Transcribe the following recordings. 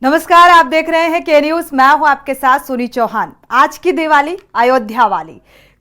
नमस्कार, आप देख रहे हैं के न्यूज। मैं हूं आपके साथ सुनी चौहान। आज की दिवाली अयोध्या वाली।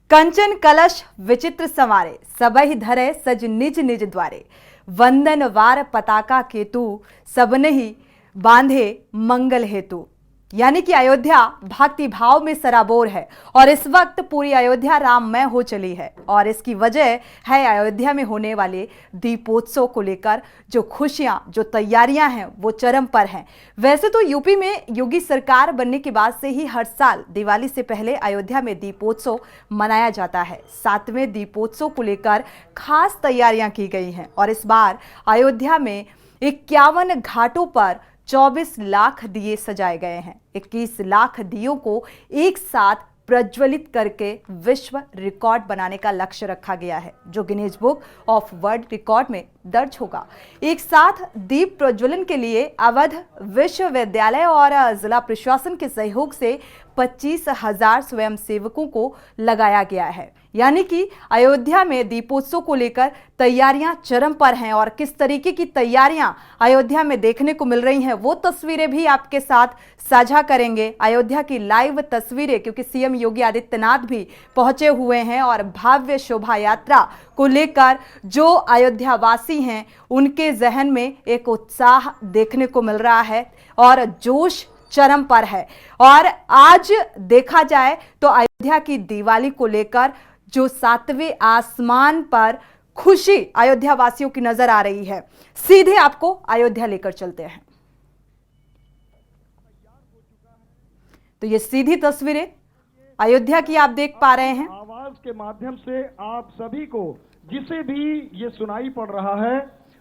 कंचन कलश विचित्र संवारे, सबहि धरे सज निज निज द्वारे। वंदन वार पताका केतु, सबने ही बांधे मंगल हेतु। यानी कि अयोध्या भक्ति भाव में सराबोर है और इस वक्त पूरी अयोध्या राममय हो चली है। और इसकी वजह है अयोध्या में होने वाले दीपोत्सव को लेकर जो खुशियां, जो तैयारियां हैं वो चरम पर हैं। वैसे तो यूपी में योगी सरकार बनने के बाद से ही हर साल दिवाली से पहले अयोध्या में दीपोत्सव मनाया जाता है। 7वें दीपोत्सव को लेकर खास तैयारियां की गई हैं और इस बार अयोध्या में 51 घाटों पर 24 लाख दिए सजाए गए हैं। 21 लाख दियों को एक साथ प्रज्वलित करके विश्व रिकॉर्ड बनाने का लक्ष्य रखा गया है, जो Guinness book of world record में दर्ज होगा। एक साथ दीप प्रज्वलन के लिए अवध विश्वविद्यालय और जिला प्रशासन के सहयोग से 25,000 स्वयंसेवकों को लगाया गया है। यानी कि अयोध्या में दीपोत्सव को लेकर तैयारियां चरम पर हैं और किस तरीके की तैयारियां अयोध्या में देखने को मिल रही हैं वो तस्वीरें भी आपके साथ साझा करेंगे। अयोध्या की लाइव तस्वीरें, क्योंकि सीएम योगी आदित्यनाथ भी पहुंचे हुए हैं और भव्य शोभा यात्रा को लेकर जो अयोध्या वासी हैं उनके जहन में एक उत्साह देखने को मिल रहा है और जोश चरम पर है। और आज देखा जाए तो अयोध्या की दिवाली को लेकर जो 7वें आसमान पर खुशी अयोध्या वासियों की नजर आ रही है। सीधे आपको अयोध्या लेकर चलते हैं। तो ये सीधी तस्वीरें अयोध्या की आप देख पा रहे हैं। आवाज के माध्यम से आप सभी को, जिसे भी ये सुनाई पड़ रहा है,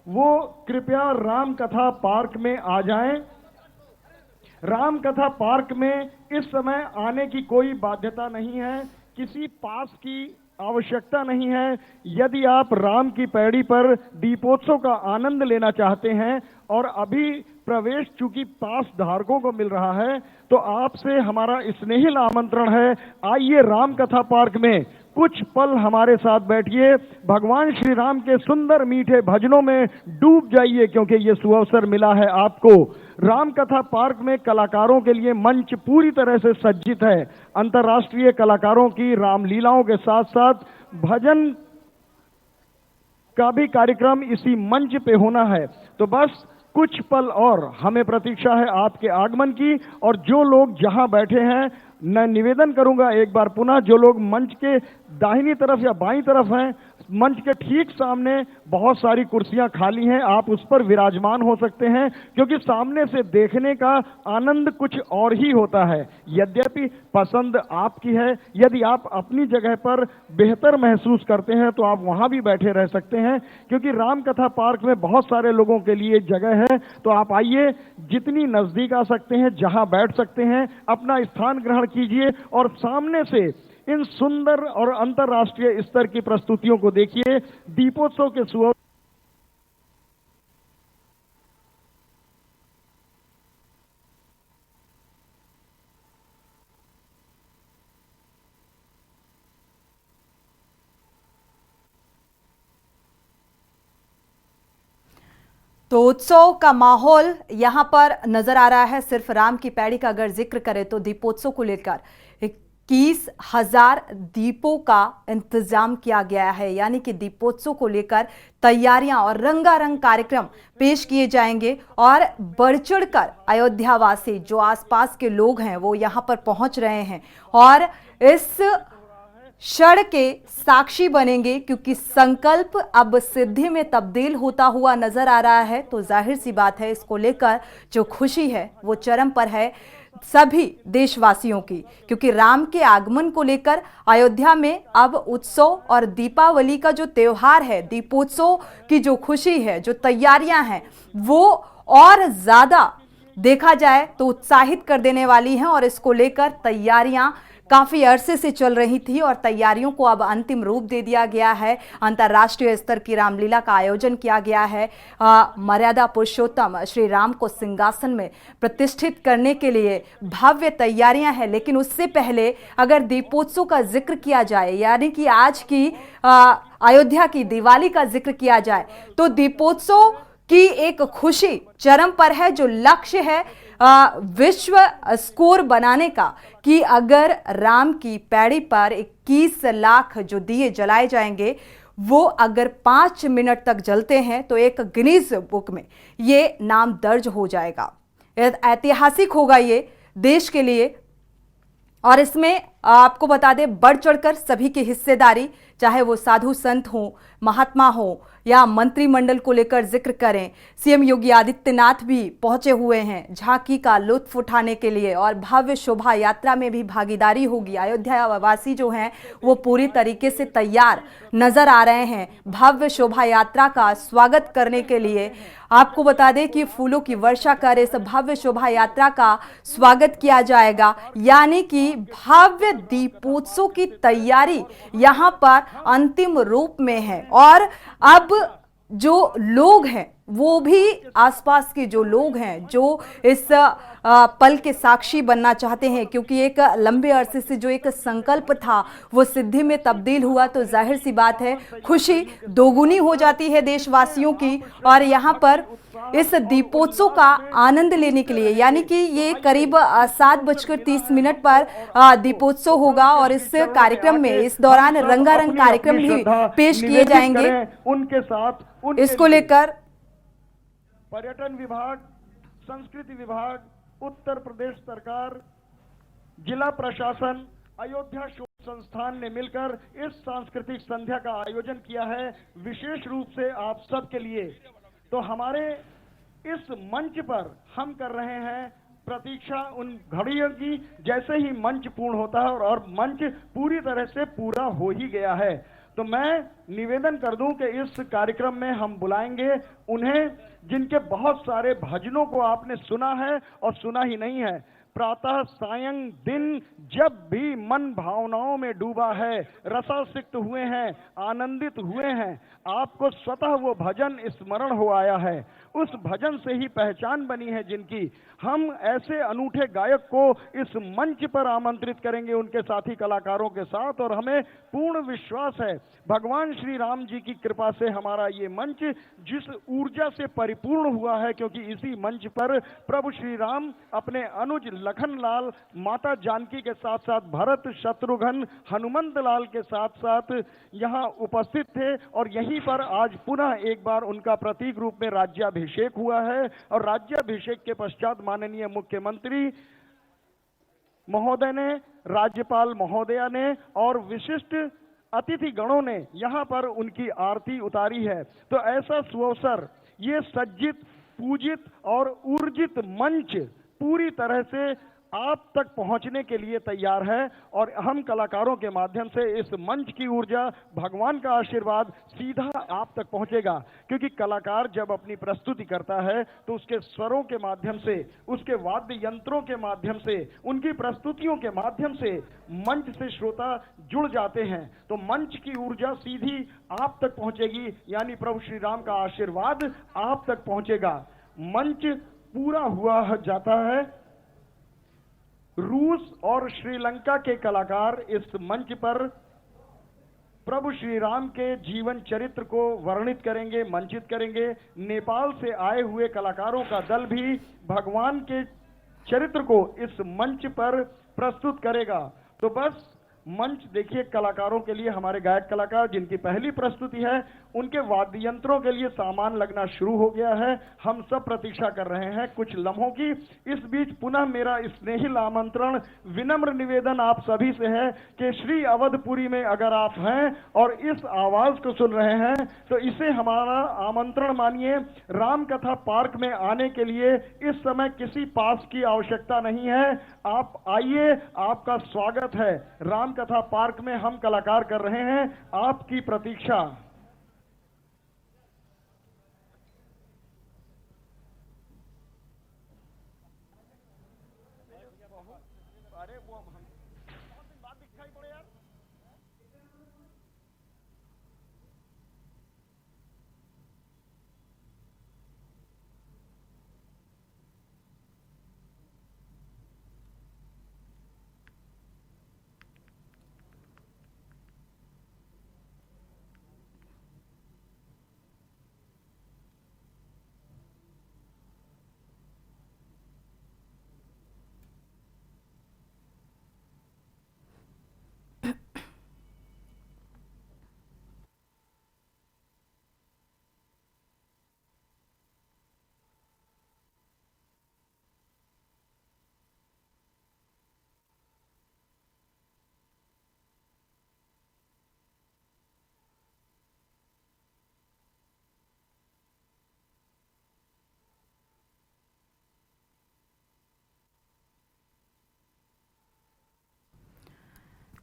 वो कृपया राम कथा पार्क में आ जाएं। राम कथा पार्क में इस समय आने की कोई बाध्यता नहीं है, किसी पास की आवश्यकता नहीं है। यदि आप राम की पैड़ी पर दीपोत्सव का आनंद लेना चाहते हैं और अभी प्रवेश चूंकि पास धारकों को मिल रहा है, तो आपसे हमारा स्नेहिल आमंत्रण है, आइए राम कथा पार्क में कुछ पल हमारे साथ बैठिए, भगवान श्री राम के सुंदर मीठे भजनों में डूब जाइए, क्योंकि ये सुअवसर मिला है आपको। राम कथा पार्क में कलाकारों के लिए मंच पूरी तरह से सज्जित है। अंतर्राष्ट्रीय कलाकारों की रामलीलाओं के साथ साथ भजन का भी कार्यक्रम इसी मंच पे होना है। तो बस कुछ पल और हमें प्रतीक्षा है आपके आगमन की। और जो लोग जहां बैठे हैं, मैं निवेदन करूंगा एक बार पुनः, जो लोग मंच के दाहिनी तरफ या बाईं तरफ हैं, मंच के ठीक सामने बहुत सारी कुर्सियां खाली हैं, आप उस पर विराजमान हो सकते हैं, क्योंकि सामने से देखने का आनंद कुछ और ही होता है। यद्यपि पसंद आपकी है, यदि आप अपनी जगह पर बेहतर महसूस करते हैं तो आप वहां भी बैठे रह सकते हैं, क्योंकि राम कथा पार्क में बहुत सारे लोगों के लिए जगह है। तो आप आइए, जितनी नजदीक आ सकते हैं, जहां बैठ सकते हैं, अपना स्थान ग्रहण कीजिए और सामने से इन सुंदर और अंतर्राष्ट्रीय स्तर की प्रस्तुतियों को देखिए। दीपोत्सव के सुअवसर तो उत्सव का माहौल यहां पर नजर आ रहा है। सिर्फ राम की पैड़ी का अगर जिक्र करें तो दीपोत्सव को लेकर 21,000 दीपों का इंतजाम किया गया है। यानी कि दीपोत्सव को लेकर तैयारियां और रंगारंग कार्यक्रम पेश किए जाएंगे और बढ़ चढ़कर अयोध्यावासी, जो आसपास के लोग हैं, वो यहां पर पहुंच रहे हैं और इस क्षण के साक्षी बनेंगे, क्योंकि संकल्प अब सिद्धि में तब्दील होता हुआ नजर आ रहा है। तो जाहिर सी बात है, इसको लेकर जो खुशी है वो चरम पर है सभी देशवासियों की, क्योंकि राम के आगमन को लेकर अयोध्या में अब उत्सव और दीपावली का जो त्योहार है, दीपोत्सव की जो खुशी है, जो तैयारियां हैं, वो और ज्यादा देखा जाए तो उत्साहित कर देने वाली हैं। और इसको लेकर तैयारियां काफी अरसे से चल रही थी और तैयारियों को अब अंतिम रूप दे दिया गया है। अंतर्राष्ट्रीय स्तर की रामलीला का आयोजन किया गया है। मर्यादा पुरुषोत्तम श्री राम को सिंहासन में प्रतिष्ठित करने के लिए भव्य तैयारियां हैं। लेकिन उससे पहले अगर दीपोत्सव का जिक्र किया जाए, यानी कि आज की अयोध्या की दिवाली का जिक्र किया जाए, तो दीपोत्सव की एक खुशी चरम पर है। जो लक्ष्य है विश्व स्कोर बनाने का कि अगर राम की पैड़ी पर 21 लाख जो दिए जलाए जाएंगे वो अगर 5 मिनट तक जलते हैं तो एक गिनीज बुक में ये नाम दर्ज हो जाएगा। ऐतिहासिक होगा ये देश के लिए। और इसमें आपको बता दें बढ़ चढ़कर सभी की हिस्सेदारी, चाहे वो साधु संत हो, महात्मा हो या मंत्रिमंडल को लेकर जिक्र करें। सीएम योगी आदित्यनाथ भी पहुंचे हुए हैं झांकी का लुत्फ उठाने के लिए और भव्य शोभा यात्रा में भी भागीदारी होगी। अयोध्या वासी जो हैं वो पूरी तरीके से तैयार नजर आ रहे हैं भव्य शोभा यात्रा का स्वागत करने के लिए। आपको बता दें कि फूलों की वर्षा कर इस भव्य शोभा यात्रा का स्वागत किया जाएगा, यानी कि भव्य दीपोत्सव की तैयारी यहां पर अंतिम रूप में है। और अब जो लोग हैं वो भी आसपास के जो लोग हैं जो इस पल के साक्षी बनना चाहते हैं, क्योंकि एक लंबे अरसे से जो एक संकल्प था वो सिद्धि में तब्दील हुआ, तो जाहिर सी बात है खुशी दोगुनी हो जाती है देशवासियों की। और यहाँ पर इस दीपोत्सव का आनंद लेने के लिए, यानी कि ये करीब 7:30 पर दीपोत्सव होगा और इस कार्यक्रम में इस दौरान रंगारंग कार्यक्रम भी पेश किए जाएंगे। उनके साथ इसको लेकर पर्यटन विभाग, संस्कृति विभाग, उत्तर प्रदेश सरकार, जिला प्रशासन, अयोध्या शोध संस्थान ने मिलकर इस सांस्कृतिक संध्या का आयोजन किया है विशेष रूप से आप सबके लिए। तो हमारे इस मंच पर हम कर रहे हैं प्रतीक्षा उन घड़ियों की जैसे ही मंच पूर्ण होता है और मंच पूरी तरह से पूरा हो ही गया है। तो मैं निवेदन कर दूं कि इस कार्यक्रम में हम बुलाएंगे उन्हें जिनके बहुत सारे भजनों को आपने सुना है और सुना ही नहीं है। प्रातः सायं दिन जब भी मन भावनाओं में डूबा है, रसासिक्त हुए हैं, आनंदित हुए हैं, आपको स्वतः वो भजन स्मरण हो आया है। उस भजन से ही पहचान बनी है जिनकी। हम ऐसे अनूठे गायक को इस मंच पर आमंत्रित करेंगे उनके साथी कलाकारों के साथ, और हमें पूर्ण विश्वास है भगवान श्री राम जी की कृपा से हमारा ये मंच जिस ऊर्जा से परिपूर्ण हुआ है, क्योंकि इसी मंच पर प्रभु श्री राम अपने अनुज लखन लाल, माता जानकी के साथ साथ भरत, शत्रुघ्न, हनुमंत लाल के साथ साथ यहाँ उपस्थित थे और यहीं पर आज पुनः एक बार उनका प्रतीक रूप में राज्याभिषेक हुआ है। और राज्याभिषेक के पश्चात माननीय मुख्यमंत्री महोदय ने, राज्यपाल महोदया ने और विशिष्ट अतिथि गणों ने यहाँ पर उनकी आरती उतारी है। तो ऐसा सुअवसर, ये सज्जित, पूजित और ऊर्जित मंच पूरी तरह से आप तक पहुंचने के लिए तैयार है और हम कलाकारों के माध्यम से इस मंच की ऊर्जा, भगवान का आशीर्वाद सीधा आप तक पहुंचेगा। क्योंकि कलाकार जब अपनी प्रस्तुति करता है तो उसके स्वरों के माध्यम से, उसके वाद्य यंत्रों के माध्यम से, उनकी प्रस्तुतियों के माध्यम से मंच से श्रोता जुड़ जाते हैं। तो मंच की ऊर्जा सीधी आप तक पहुंचेगी, यानी प्रभु श्री राम का आशीर्वाद आप तक पहुंचेगा। मंच पूरा हुआ जाता है। रूस और श्रीलंका के कलाकार इस मंच पर प्रभु श्री राम के जीवन चरित्र को वर्णित करेंगे, मंचित करेंगे। नेपाल से आए हुए कलाकारों का दल भी भगवान के चरित्र को इस मंच पर प्रस्तुत करेगा। तो बस मंच देखिए कलाकारों के लिए, हमारे गायक कलाकार जिनकी पहली प्रस्तुति है उनके वाद्य यंत्रों के लिए सामान लगना शुरू हो गया है। हम सब प्रतीक्षा कर रहे हैं कुछ लम्हों की। इस बीच पुनः मेरा स्नेहिल आमंत्रण, विनम्र निवेदन आप सभी से है कि श्री अवधपुरी में अगर आप हैं और इस आवाज को सुन रहे हैं तो इसे हमारा आमंत्रण मानिए। राम कथा पार्क में आने के लिए इस समय किसी पास की आवश्यकता नहीं है। आप आइए, आपका स्वागत है। राम कथा पार्क में हम कलाकार कर रहे हैं आपकी प्रतीक्षा।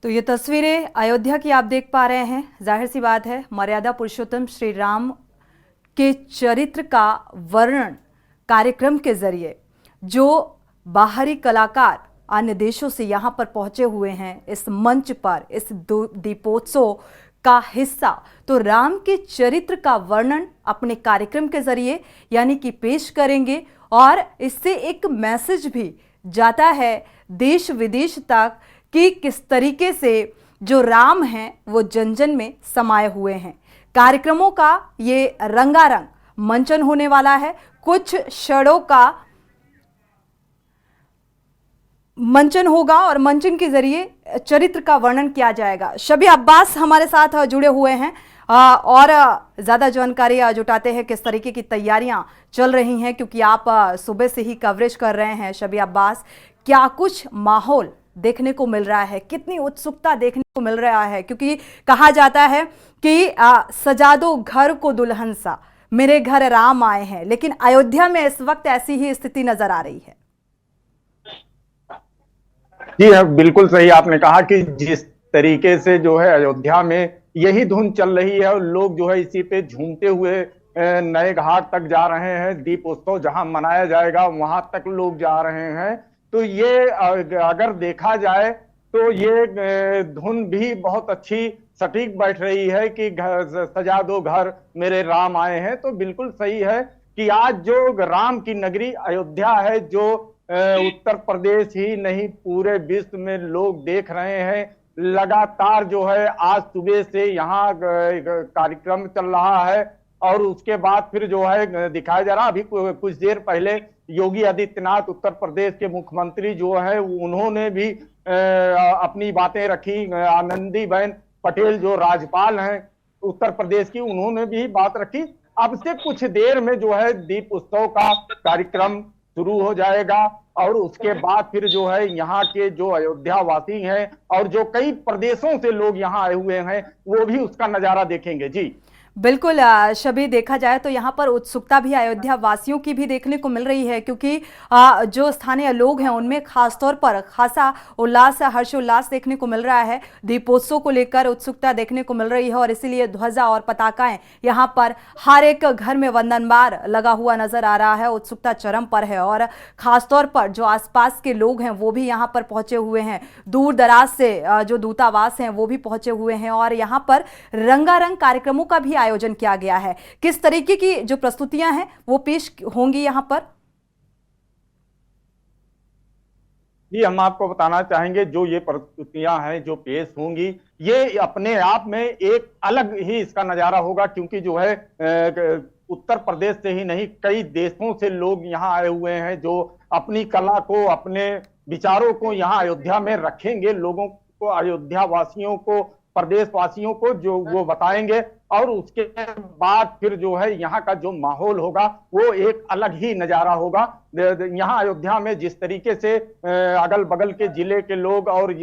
तो ये तस्वीरें अयोध्या की आप देख पा रहे हैं। जाहिर सी बात है, मर्यादा पुरुषोत्तम श्री राम के चरित्र का वर्णन कार्यक्रम के जरिए जो बाहरी कलाकार अन्य देशों से यहाँ पर पहुंचे हुए हैं, इस मंच पर इस दीपोत्सव का हिस्सा, तो राम के चरित्र का वर्णन अपने कार्यक्रम के जरिए यानी कि पेश करेंगे और इससे एक मैसेज भी जाता है देश विदेश तक कि किस तरीके से जो राम हैं वो जन जन में समाये हुए हैं। कार्यक्रमों का ये रंगारंग मंचन होने वाला है। कुछ क्षणों का मंचन होगा और मंचन के जरिए चरित्र का वर्णन किया जाएगा। शबी अब्बास हमारे साथ जुड़े हुए हैं और ज़्यादा जानकारी जुटाते हैं किस तरीके की तैयारियां चल रही हैं, क्योंकि आप सुबह से ही कवरेज कर रहे हैं। शबी अब्बास, क्या कुछ माहौल देखने को मिल रहा है, कितनी उत्सुकता देखने को मिल रहा है? क्योंकि कहा जाता है कि सजा दो घर को दुल्हन सा, मेरे घर राम आए हैं, लेकिन अयोध्या में इस वक्त ऐसी ही स्थिति नजर आ रही है। जी हाँ, बिल्कुल सही आपने कहा कि जिस तरीके से जो है अयोध्या में यही धुन चल रही है और लोग जो है इसी पे झूमते हुए नए घाट तक जा रहे हैं। दीपोत्सव जहां मनाया जाएगा वहां तक लोग जा रहे हैं। तो ये अगर देखा जाए तो ये धुन भी बहुत अच्छी सटीक बैठ रही है कि सजा दो घर मेरे राम आए हैं। तो बिल्कुल सही है कि आज जो राम की नगरी अयोध्या है, जो उत्तर प्रदेश ही नहीं पूरे विश्व में लोग देख रहे हैं। लगातार जो है आज सुबह से यहाँ कार्यक्रम चल रहा है और उसके बाद फिर जो है दिखाया जा रहा। अभी कुछ देर पहले योगी आदित्यनाथ उत्तर प्रदेश के मुख्यमंत्री जो है उन्होंने भी अपनी बातें रखी। आनंदीबेन पटेल जो राज्यपाल हैं उत्तर प्रदेश की, उन्होंने भी बात रखी। अब से कुछ देर में जो है दीप उत्सव का कार्यक्रम शुरू हो जाएगा और उसके बाद फिर जो है यहाँ के जो अयोध्या वासी हैं और जो कई प्रदेशों से लोग यहाँ आए हुए हैं वो भी उसका नजारा देखेंगे। जी बिल्कुल शबी, देखा जाए तो यहाँ पर उत्सुकता भी अयोध्या वासियों की भी देखने को मिल रही है, क्योंकि जो स्थानीय लोग हैं उनमें खासतौर पर खासा उल्लास, हर्षोल्लास देखने को मिल रहा है। दीपोत्सव को लेकर उत्सुकता देखने को मिल रही है और इसीलिए ध्वजा और पताकाएं यहाँ पर हर एक घर में वंदनबार लगा हुआ नजर आ रहा है। उत्सुकता चरम पर है और खासतौर पर जो आसपास के लोग हैं वो भी यहाँ पर पहुंचे हुए हैं। दूर दराज से जो दूतावास हैं वो भी पहुंचे हुए हैं और यहाँ पर रंगारंग कार्यक्रमों का भी आयोजन किया गया है। किस तरीके की जो प्रस्तुतियां हैं वो पेश होंगी यहां पर? जी, हम आपको बताना चाहेंगे जो ये प्रस्तुतियां हैं जो पेश होंगी ये अपने आप में एक अलग ही इसका नजारा होगा, क्योंकि जो है उत्तर प्रदेश से ही नहीं कई देशों से लोग यहाँ आए हुए हैं जो अपनी कला को, अपने विचारों को यहाँ अयोध्या में रखेंगे। लोगों को, अयोध्या वासियों को, प्रदेशवासियों को जो वो बताएंगे और उसके बाद फिर जो है यहाँ का जो माहौल होगा वो एक अलग ही नजारा होगा। यहाँ अयोध्या में जिस तरीके से अगल बगल के जिले के लोग और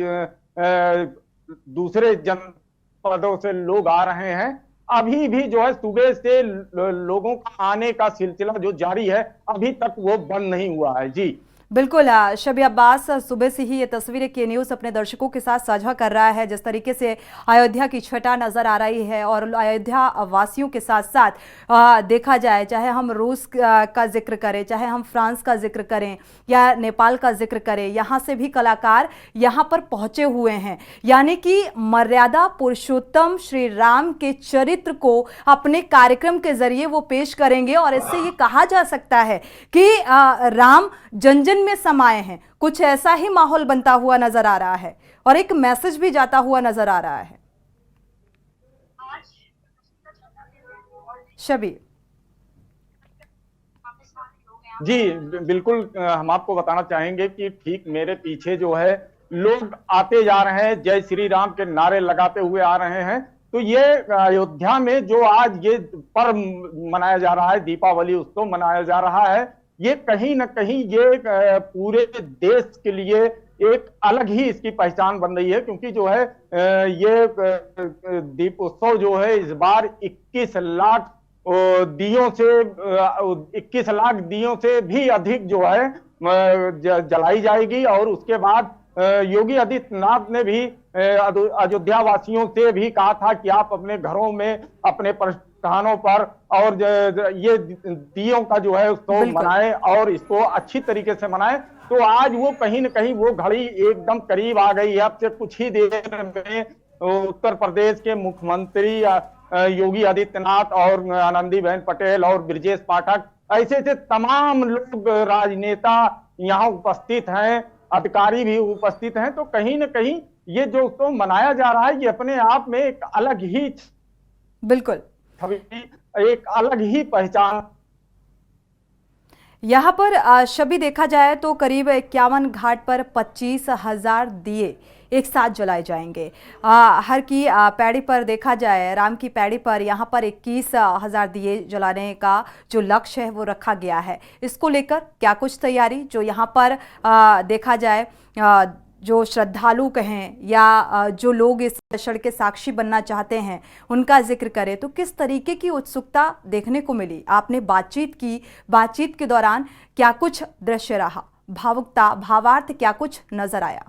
दूसरे जनपदों से लोग आ रहे हैं, अभी भी जो है सुबह से लोगों का आने का सिलसिला जो जारी है अभी तक वो बंद नहीं हुआ है। जी बिल्कुल शबी अब्बास, सुबह से ही ये तस्वीरें के न्यूज़ अपने दर्शकों के साथ साझा कर रहा है। जिस तरीके से अयोध्या की छटा नज़र आ रही है और अयोध्या वासियों के साथ साथ देखा जाए, चाहे हम रूस का जिक्र करें, चाहे हम फ्रांस का जिक्र करें या नेपाल का जिक्र करें, यहाँ से भी कलाकार यहाँ पर पहुँचे हुए हैं। यानी कि मर्यादा पुरुषोत्तम श्री राम के चरित्र को अपने कार्यक्रम के जरिए वो पेश करेंगे और इससे ये कहा जा सकता है कि राम जन जन में समाये हैं। कुछ ऐसा ही माहौल बनता हुआ नजर आ रहा है और एक मैसेज भी जाता हुआ नजर आ रहा है। शबी जी बिल्कुल, हम आपको बताना चाहेंगे कि ठीक मेरे पीछे जो है लोग आते जा रहे हैं, जय श्री राम के नारे लगाते हुए आ रहे हैं। तो ये अयोध्या में जो आज ये पर्व मनाया जा रहा है, दीपावली उत्सव मनाया जा रहा है, ये कहीं ना कहीं ये पूरे देश के लिए एक अलग ही इसकी पहचान बन रही है, क्योंकि जो है ये दीपोत्सव जो है इस बार 21 लाख दियों से 21 लाख दियों से भी अधिक जो है जलाई जाएगी और उसके बाद योगी आदित्यनाथ ने भी अयोध्या वासियों से भी कहा था कि आप अपने घरों में, अपने प्रतिष्ठानों पर और ये दियों का जो है उसको मनाएं और इसको अच्छी तरीके से मनाएं। तो आज वो कहीं न कहीं वो घड़ी एकदम करीब आ गई है। अब से कुछ ही देर में उत्तर प्रदेश के मुख्यमंत्री योगी आदित्यनाथ और आनंदीबेन पटेल और ब्रजेश पाठक ऐसे ऐसे तमाम लोग, राजनेता यहाँ उपस्थित हैं, अधिकारी भी उपस्थित हैं। तो कहीं न कहीं ये जो तो मनाया जा रहा है ये अपने आप में एक अलग ही बिल्कुल छवि, एक अलग ही पहचान। यहाँ पर शबी देखा जाए तो करीब 51 घाट पर 25,000 दिए एक साथ जलाए जाएंगे। हर की पैड़ी पर देखा जाए, राम की पैड़ी पर यहाँ पर 21,000 दिए जलाने का जो लक्ष्य है वो रखा गया है। इसको लेकर क्या कुछ तैयारी जो यहाँ पर देखा जाए, जो श्रद्धालु कहें या जो लोग इस क्षण के साक्षी बनना चाहते हैं उनका जिक्र करें तो किस तरीके की उत्सुकता देखने को मिली? आपने बातचीत की, बातचीत के दौरान क्या कुछ दृश्य रहा, भावुकता, भावार्थ क्या कुछ नजर आया?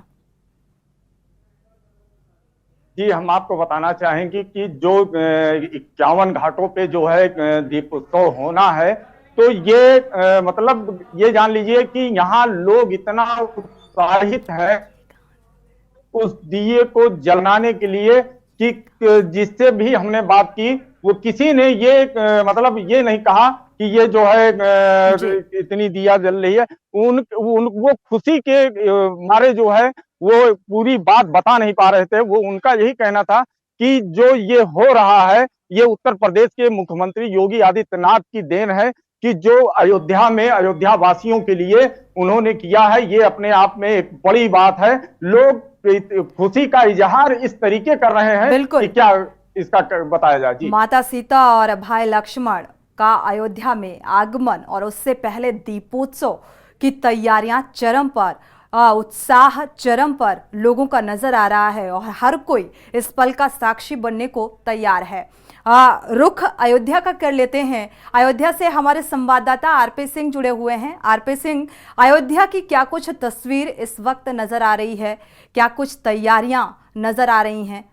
जी, हम आपको बताना चाहेंगे कि जो 51 घाटों पे जो है दीपोत्सव होना है, तो ये मतलब ये जान लीजिए कि यहाँ लोग इतना उत्साहित है उस दिए को जलाने के लिए कि जिससे भी हमने बात की वो किसी ने ये मतलब ये नहीं कहा कि ये जो है इतनी दिया जल रही है। वो खुशी के मारे जो है वो पूरी बात बता नहीं पा रहे थे। वो उनका यही कहना था कि जो ये हो रहा है ये उत्तर प्रदेश के मुख्यमंत्री योगी आदित्यनाथ की देन है कि जो अयोध्या में अयोध्या वासियों के लिए उन्होंने किया है, ये अपने आप में एक बड़ी बात है। लोग खुशी का इजहार इस तरीके कर रहे हैं कि क्या इसका बताया जाए। जी, माता सीता और भाई लक्ष्मण का अयोध्या में आगमन और उससे पहले दीपोत्सव की तैयारियां चरम पर, उत्साह चरम पर लोगों का नजर आ रहा है और हर कोई इस पल का साक्षी बनने को तैयार है। रुख अयोध्या का कर लेते हैं। अयोध्या से हमारे संवाददाता आरपी सिंह जुड़े हुए हैं। आरपी सिंह, अयोध्या की क्या कुछ तस्वीर इस वक्त नजर आ रही है, क्या कुछ तैयारियां नजर आ रही हैं?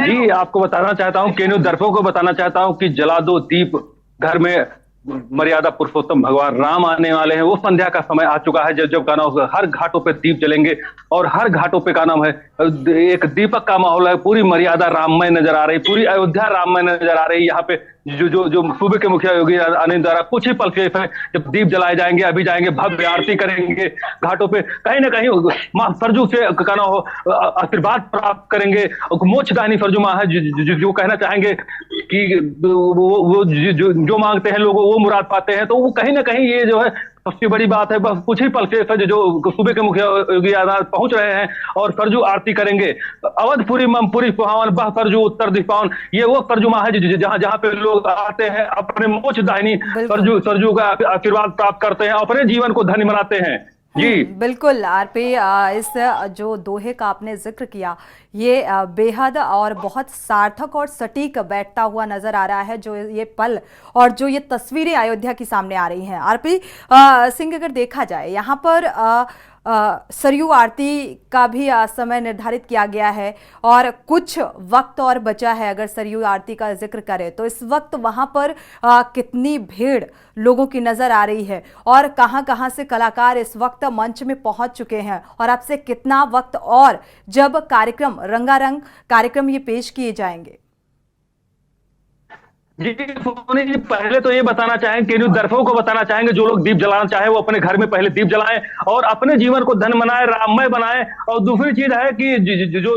जी, आपको बताना चाहता हूं, केनू दर्शकों को बताना चाहता हूं कि जला दो दीप, घर में मर्यादा पुरुषोत्तम भगवान राम आने वाले हैं। वो संध्या का समय आ चुका है जब का नाम हर घाटों पे दीप जलेंगे और हर घाटों पे का नाम है एक दीपक का माहौल है। पूरी मर्यादा राममय नजर आ रही, पूरी अयोध्या राममय नजर आ रही। यहाँ पे जो सूबे के मुखिया योगी आदित्यनाथ द्वारा कुछ ही पल के जब दीप जलाए जाएंगे, अभी जाएंगे, भव्य आरती करेंगे घाटों पे, कहीं ना कहीं मां सरजू से कहना हो आशीर्वाद प्राप्त करेंगे। मोक्षदायिनी सरजू मां है जो कहना चाहेंगे कि वो जो मांगते हैं लोग वो मुराद पाते हैं। तो वो कहीं ना कहीं ये जो है सबसे बड़ी बात है। बस कुछ ही पल के जो सूबे के मुखिया योगी आदित्यनाथ पहुंच रहे हैं और सरजू आरती करेंगे। अवधपुरी ममपुरी सुहावन बह सरजू उत्तर दिपावन, ये वो सरजू मां है जहां पे लोग आते हैं, अपने मोक्षदायिनी सरजू का आशीर्वाद प्राप्त करते हैं, अपने जीवन को धन्य बनाते हैं। जी बिल्कुल आरपी, इस जो दोहे का आपने जिक्र किया ये बेहद और बहुत सार्थक और सटीक बैठता हुआ नजर आ रहा है, जो ये पल और जो ये तस्वीरें अयोध्या की सामने आ रही हैं। आरपी सिंह, अगर देखा जाए यहाँ पर सरयू आरती का भी समय निर्धारित किया गया है और कुछ वक्त और बचा है। अगर सरयू आरती का जिक्र करें तो इस वक्त वहां पर कितनी भीड़ लोगों की नजर आ रही है और कहां से कलाकार इस वक्त मंच में पहुंच चुके हैं और अब से कितना वक्त और जब कार्यक्रम रंगारंग कार्यक्रम ये पेश किए जाएंगे? जी सोनी जी, पहले तो ये बताना चाहेंगे, दर्शकों को बताना चाहेंगे जो लोग दीप जलाना चाहे वो अपने घर में पहले दीप जलाएं और अपने जीवन को धन बनाए, राममय बनाएं। और दूसरी चीज है कि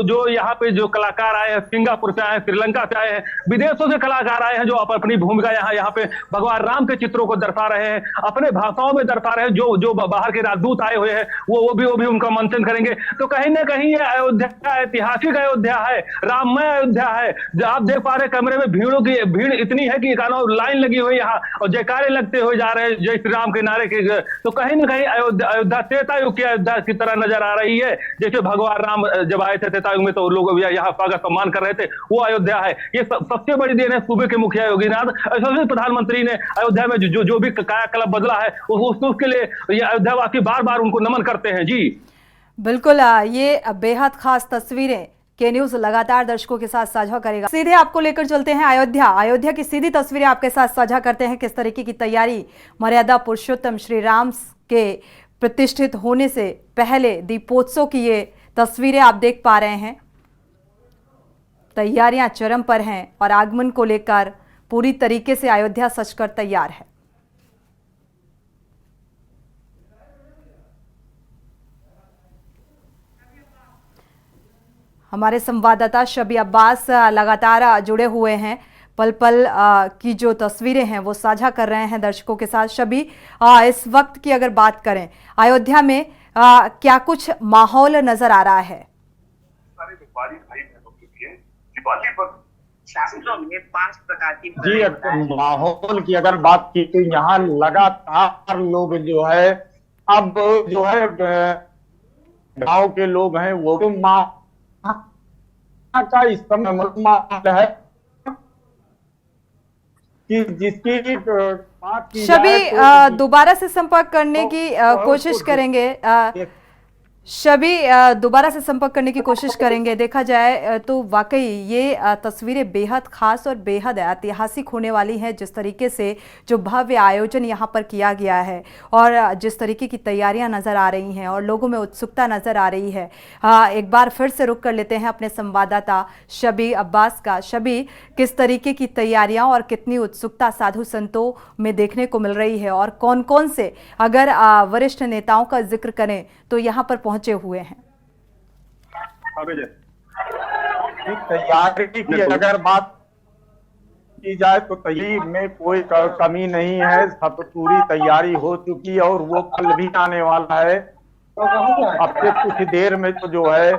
जो यहाँ पे जो कलाकार आए हैं, सिंगापुर से आए हैं, श्रीलंका से आए हैं, विदेशों से कलाकार आए हैं जो अपनी भूमिका यहाँ पे भगवान राम के चित्रों को दर्शा रहे हैं, अपने भाषाओं में दर्शा रहे हैं। जो बाहर के राजदूत आए हुए हैं वो भी उनका मंथन करेंगे। तो कहीं ना कहीं ये अयोध्या ऐतिहासिक अयोध्या है, राममय अयोध्या है। आप देख पा रहे कमरे में भीड़ इतनी है कि लाइन लगी हुई यहाँ और जयकारे लगते हुए जा रहे हैं जय श्री राम के नारे के। तो कहीं ना कहीं अयोध्या त्रेता युग की अयोध्या की तरह नजर आ रही है। जैसे भगवान राम जब आए थे त्रेता युग में तो लोग यहाँ स्वागत सम्मान कर रहे थे, वो अयोध्या है। ये सबसे बड़ी देन है सूबे के मुखिया योगीनाथ, प्रधानमंत्री ने अयोध्या में जो भी कायाकल्प बदला है उसके लिए ये अयोध्यावासी बार बार उनको नमन करते हैं। जी बिल्कुल, ये बेहद खास तस्वीरें के न्यूज लगातार दर्शकों के साथ साझा करेगा। सीधे आपको लेकर चलते हैं अयोध्या की सीधी तस्वीरें आपके साथ साझा करते हैं। किस तरीके की तैयारी मर्यादा पुरुषोत्तम श्री राम के प्रतिष्ठित होने से पहले दीपोत्सव की ये तस्वीरें आप देख पा रहे हैं। तैयारियां चरम पर हैं और आगमन को लेकर पूरी तरीके से अयोध्या सजकर तैयार है। हमारे संवाददाता शबी अब्बास लगातार जुड़े हुए हैं, पल पल की जो तस्वीरें हैं वो साझा कर रहे हैं दर्शकों के साथ। शबी, इस वक्त की अगर बात करें अयोध्या में क्या कुछ माहौल नजर आ रहा है? में 5 प्रकार की जी, माहौल की अगर बात की तो यहाँ लगातार लोग जो है अब जो है गांव के लोग हैं वो तो का इस समय माहौल है कि जिसकी बात की शबी तो दोबारा से संपर्क करने की कोशिश करेंगे। शबी दोबारा से संपर्क करने की कोशिश करेंगे। देखा जाए तो वाकई ये तस्वीरें बेहद खास और बेहद ऐतिहासिक होने वाली हैं। जिस तरीके से जो भव्य आयोजन यहाँ पर किया गया है और जिस तरीके की तैयारियां नज़र आ रही हैं और लोगों में उत्सुकता नज़र आ रही है। एक बार फिर से रुक कर लेते हैं अपने संवाददाता शबी अब्बास का। शबी, किस तरीके की तैयारियां और कितनी उत्सुकता साधु संतों में देखने को मिल रही है और कौन कौन से अगर वरिष्ठ नेताओं का जिक्र करें तो यहाँ पर पहुंचे हुए हैं? तैयारी की अगर बात की जाए तो तैयारी में कोई कमी नहीं है, सब पूरी तैयारी हो चुकी है और वो कल भी आने वाला है। अब से कुछ देर में तो जो है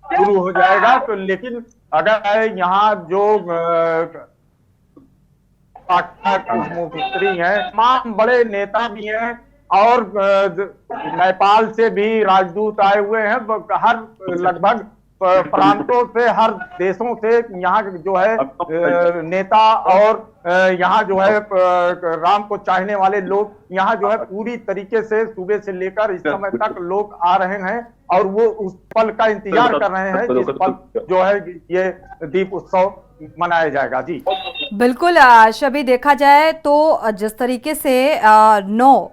शुरू हो जाएगा। तो लेकिन अगर यहाँ जो मुख्यमंत्री हैं, तमाम बड़े नेता भी हैं और नेपाल से भी राजदूत आए हुए हैं। हर लगभग प्रांतों से, हर देशों से यहाँ जो है नेता और यहाँ जो है राम को चाहने वाले लोग यहाँ जो है पूरी तरीके से सुबह से लेकर इस समय तक लोग आ रहे हैं और वो उस पल का इंतजार कर रहे हैं जिस पल जो है ये दीप उत्सव मनाया जाएगा। जी बिल्कुल शबी, देखा जाए तो जिस तरीके से 9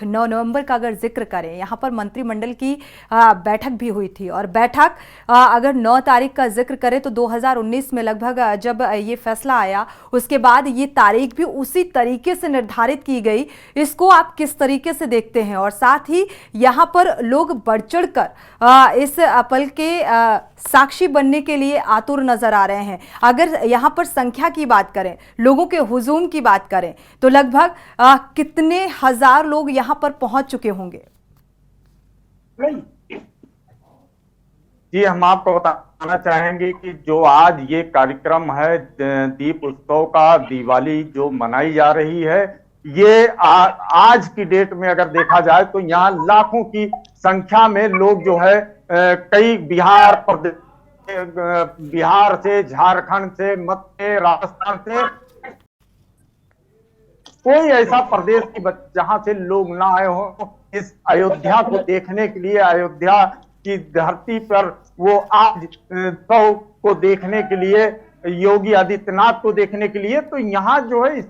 नवंबर का अगर जिक्र करें, यहाँ पर मंत्रिमंडल की बैठक भी हुई थी और बैठक अगर 9 तारीख का जिक्र करें तो 2019 में लगभग जब ये फैसला आया उसके बाद ये तारीख भी उसी तरीके से निर्धारित की गई। इसको आप किस तरीके से देखते हैं? और साथ ही यहाँ पर लोग बढ़ चढ़ कर इस पल के साक्षी बनने के लिए आतुर नजर आ रहे हैं। अगर यहाँ पर संख्या की बात करें, लोगों के हुजूम की बात करें तो लगभग कितने हजार लोग यहाँ पर पहुंच चुके होंगे? जी, हम आपको बताना चाहेंगे कि जो आज ये कार्यक्रम है दीप उत्सव का, दिवाली जो मनाई जा रही है, ये आज की डेट में अगर देखा जाए तो यहाँ लाखों की संख्या में लोग जो है कई बिहार से, झारखंड से, मध्य राजस्थान से, कोई ऐसा प्रदेश की जहां से लोग ना आए हो इस अयोध्या को देखने के लिए, अयोध्या की धरती पर वो आज उत्सव को देखने के लिए, योगी आदित्यनाथ को देखने के लिए। तो यहाँ जो है इस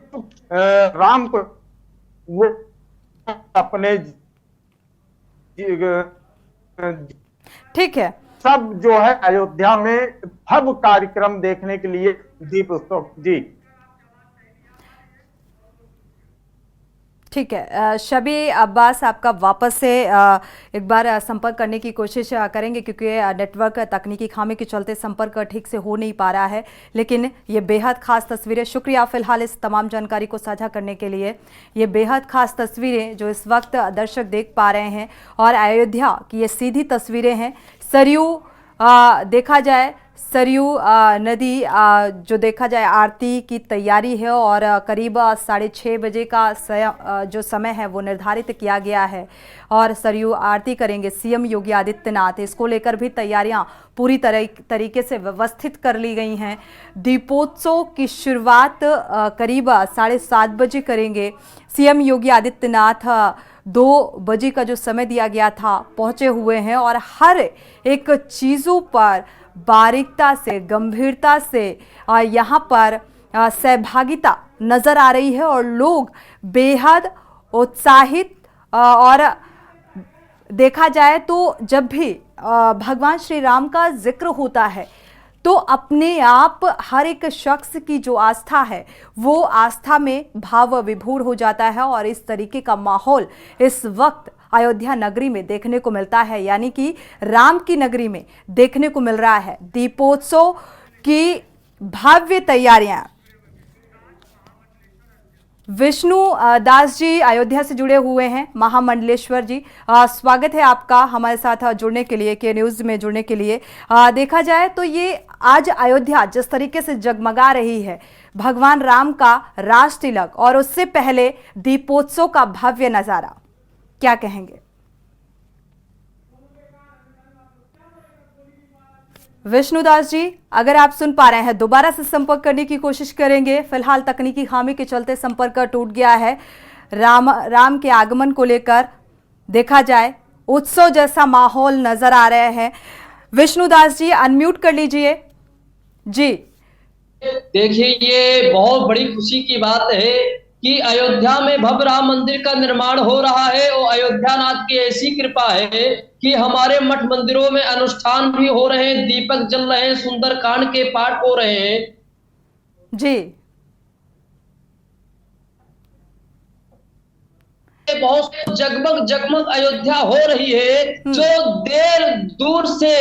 राम को वो अपने ठीक है, सब जो है अयोध्या में भव्य कार्यक्रम देखने के लिए दीप उत्सव। जी ठीक है शबी अब्बास, आपका वापस से एक बार संपर्क करने की कोशिश करेंगे क्योंकि नेटवर्क तकनीकी खामी के चलते संपर्क ठीक से हो नहीं पा रहा है। लेकिन ये बेहद खास तस्वीरें, शुक्रिया फिलहाल इस तमाम जानकारी को साझा करने के लिए। ये बेहद खास तस्वीरें जो इस वक्त दर्शक देख पा रहे हैं और अयोध्या की ये सीधी तस्वीरें हैं। सरयू देखा जाए सरयू नदी जो देखा जाए आरती की तैयारी है और करीब 6:30 बजे का जो समय है वो निर्धारित किया गया है और सरयू आरती करेंगे सीएम योगी आदित्यनाथ। इसको लेकर भी तैयारियां पूरी तरीके से व्यवस्थित कर ली गई हैं। दीपोत्सव की शुरुआत करीब 7:30 बजे करेंगे। सीएम योगी आदित्यनाथ 2 बजे का जो समय दिया गया था पहुंचे हुए हैं और हर एक चीज़ों पर बारीकता से गंभीरता से यहाँ पर सहभागिता नजर आ रही है और लोग बेहद उत्साहित और देखा जाए तो जब भी भगवान श्री राम का जिक्र होता है तो अपने आप हर एक शख्स की जो आस्था है वो आस्था में भाव विभोर हो जाता है और इस तरीके का माहौल इस वक्त अयोध्या नगरी में देखने को मिलता है, यानी कि राम की नगरी में देखने को मिल रहा है। दीपोत्सव की भव्य तैयारियां। विष्णु दास जी अयोध्या से जुड़े हुए हैं, महामंडलेश्वर जी स्वागत है आपका हमारे साथ जुड़ने के लिए, के न्यूज़ में जुड़ने के लिए। देखा जाए तो ये आज अयोध्या जिस तरीके से जगमगा रही है, भगवान राम का राज तिलक और उससे पहले दीपोत्सव का भव्य नजारा, क्या कहेंगे? विष्णुदास जी अगर आप सुन पा रहे हैं दोबारा से संपर्क करने की कोशिश करेंगे। फिलहाल तकनीकी खामी के चलते संपर्क टूट गया है। राम के आगमन को लेकर देखा जाए उत्सव जैसा माहौल नजर आ रहे हैं। विष्णुदास जी अनम्यूट कर लीजिए जी। देखिए ये बहुत बड़ी खुशी की बात है कि अयोध्या में भव्य राम मंदिर का निर्माण हो रहा है और अयोध्या नाथ की ऐसी कृपा है कि हमारे मठ मंदिरों में अनुष्ठान भी हो रहे हैं, दीपक जल रहे हैं, सुंदरकांड के पाठ हो रहे हैं जी। बहुत जगमग जगमग अयोध्या हो रही है। जो देर दूर से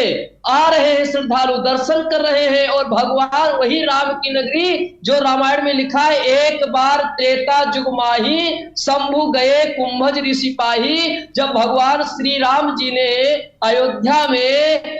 आ रहे हैं श्रद्धालु दर्शन कर रहे हैं और भगवान वही राम की नगरी जो रामायण में लिखा है, एक बार त्रेता जुग माही शंभु गए कुंभज ऋषि पाही। जब भगवान श्री राम जी ने अयोध्या में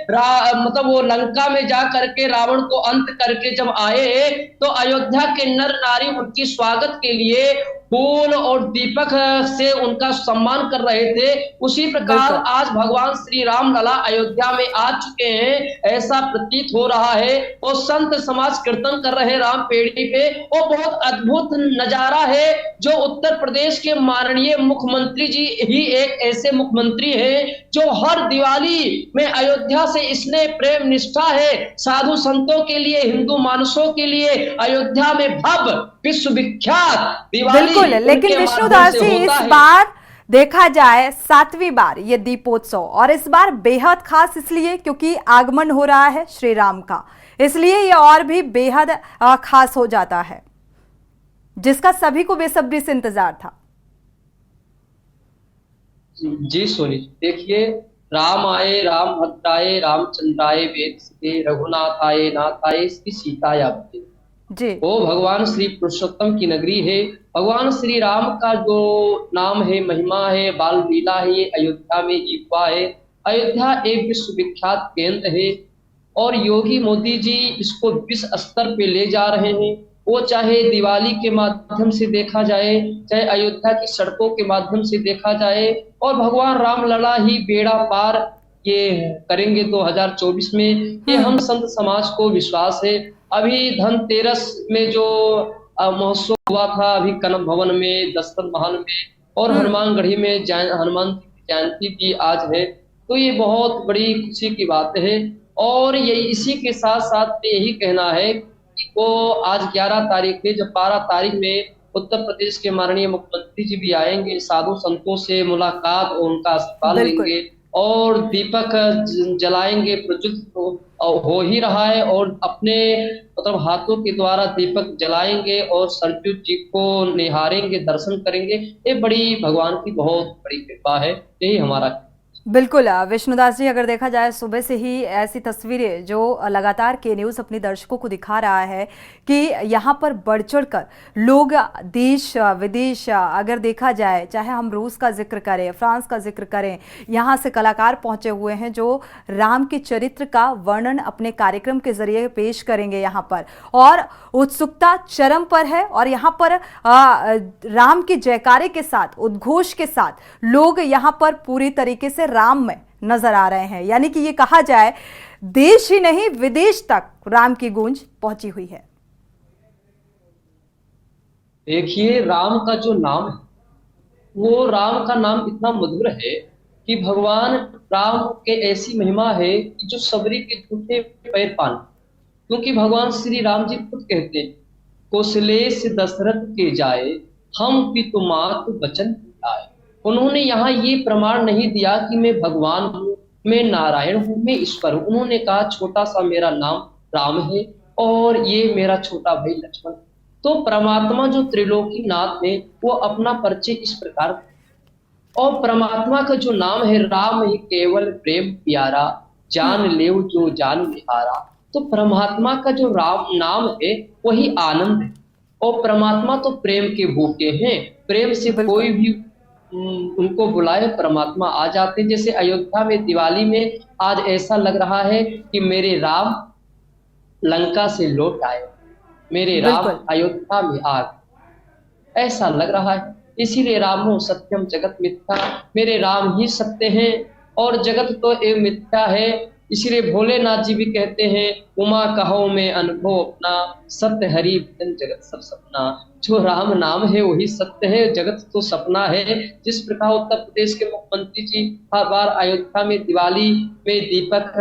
मतलब वो लंका में जा करके रावण को अंत करके जब आए तो अयोध्या के नर नारी उनकी स्वागत के लिए फूल और दीपक से उनका सम्मान कर रहे थे। उसी प्रकार आज भगवान श्री राम लला अयोध्या में आ चुके हैं, ऐसा प्रतीत हो रहा है। और संत समाज कीर्तन कर रहे राम पेड़ी पे, वो बहुत अद्भुत नजारा है। जो उत्तर प्रदेश के माननीय मुख्यमंत्री जी ही एक ऐसे मुख्यमंत्री हैं जो हर दिवाली में अयोध्या से स्नेह प्रेम निष्ठा है। साधु संतों के लिए, हिंदू मानसों के लिए अयोध्या में भव्य विश्व विख्यात दिवाली। बिल्कुल, लेकिन विष्णुदास जी इस बार देखा जाए 7वीं बार ये दीपोत्सव, और इस बार बेहद खास इसलिए क्योंकि आगमन हो रहा है श्री राम का, इसलिए ये और भी बेहद खास हो जाता है, जिसका सभी को बेसब्री से इंतजार था। जी सोनी, देखिए राम आए, राम भद्राए, रामचंद्राए वेद से, रघुनाथ आए, नाथ आए, श्री सीता जी। वो भगवान श्री पुरुषोत्तम की नगरी है। भगवान श्री राम का जो नाम है, महिमा है, बाल लीला है, ये अयोध्या में ही हुआ है। अयोध्या एक विश्व विख्यात केंद्र है और योगी मोदी जी इसको विश्व स्तर पे ले जा रहे हैं। वो चाहे दिवाली के माध्यम से देखा जाए, चाहे अयोध्या की सड़कों के माध्यम से देखा जाए, और भगवान राम लला ही बेड़ा पार ये करेंगे 2024 में, ये हम संत समाज को विश्वास है। अभी धनतेरस में जो महोत्सव हुआ था, अभी कनक भवन में, दस्तन महल में और हनुमानगढ़ी में हनुमान जयंती भी आज है, तो ये बहुत बड़ी खुशी की बात है। और ये इसी के साथ साथ यही कहना है कि वो आज 11 तारीख है, जब 12 तारीख में उत्तर प्रदेश के माननीय मुख्यमंत्री जी भी आएंगे, साधु संतों से मुलाकात और उनका आशीर्वाद लेंगे और दीपक जलाएंगे, प्रज्वलित हो ही रहा है, और अपने मतलब हाथों के द्वारा दीपक जलाएंगे और सरजू जी को निहारेंगे, दर्शन करेंगे। ये बड़ी भगवान की बहुत बड़ी कृपा है, यही हमारा। बिल्कुल विष्णुदास जी, अगर देखा जाए सुबह से ही ऐसी तस्वीरें जो लगातार के न्यूज़ अपने दर्शकों को दिखा रहा है कि यहाँ पर बढ़ चढ़ कर लोग देश विदेश, अगर देखा जाए चाहे हम रूस का जिक्र करें, फ्रांस का जिक्र करें, यहाँ से कलाकार पहुँचे हुए हैं जो राम के चरित्र का वर्णन अपने कार्यक्रम के जरिए पेश करेंगे यहाँ पर, और उत्सुकता चरम पर है। और यहाँ पर राम के जयकारे के साथ, उद्घोष के साथ लोग यहाँ पर पूरी तरीके से राम में नजर आ रहे हैं। यानी कि ये कहा जाए देश ही नहीं विदेश तक राम की गूंज पहुंची हुई है। देखिए, राम का जो नाम है वो राम का नाम इतना मधुर है कि भगवान राम के ऐसी महिमा है कि जो सबरी के झूठे पैर पान, क्योंकि भगवान श्री राम जी खुद कहते हैं, कौशलेश दशरथ के जाए हम पितुमात वचन आए। उन्होंने यहाँ ये प्रमाण नहीं दिया कि मैं भगवान हूँ, मैं नारायण हूँ, मैं ईश्वर हूँ। उन्होंने कहा छोटा सा मेरा नाम राम है और ये मेरा छोटा भाई लक्ष्मण। तो परमात्मा जो त्रिलोकी नाथ है वो अपना परिचय इस प्रकार, और परमात्मा का जो नाम है राम ही केवल प्रेम प्यारा, जान लेव जो जान बिहारा। तो परमात्मा का जो राम नाम है वही आनंद है, और परमात्मा तो प्रेम के भूखे हैं। प्रेम से कोई भी उनको बुलाए परमात्मा आ जाते हैं। जैसे अयोध्या में दिवाली में आज ऐसा लग रहा है कि मेरे राम लंका से लौट आए, मेरे राम अयोध्या में आ गए, ऐसा लग रहा है। इसीलिए रामो सत्यम जगत मिथ्या, मेरे राम ही सत्य हैं और जगत तो एक मिथ्या है। इसीलिए भोलेनाथ जी भी कहते हैं, उमा कहो में अनुभव अपना, सत्य हरि भजन जगत सब सपना। जो राम नाम है वही सत्य है, जगत तो सपना है। जिस प्रकार उत्तर प्रदेश के मुख्यमंत्री जी हर बार अयोध्या में दिवाली में दीपक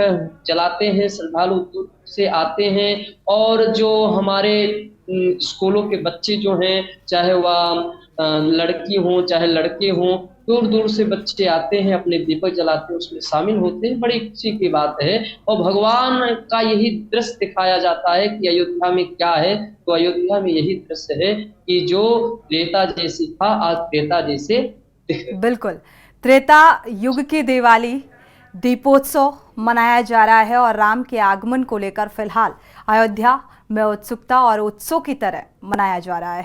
जलाते हैं, श्रद्धालु दूर से आते हैं, और जो हमारे स्कूलों के बच्चे जो हैं, चाहे वह लड़की हो चाहे लड़के हों, दूर दूर से बच्चे आते हैं, अपने दीपक जलाते हैं, उसमें शामिल होते हैं। बड़ी खुशी की बात है। और भगवान का यही दृश्य दिखाया जाता है कि अयोध्या में क्या है, तो अयोध्या में यही दृश्य है कि जो त्रेता जैसी था आज त्रेता जैसे दिख रहे। बिल्कुल, त्रेता युग की दिवाली दीपोत्सव मनाया जा रहा है और राम के आगमन को लेकर फिलहाल अयोध्या में उत्सुकता और उत्सव की तरह मनाया जा रहा है।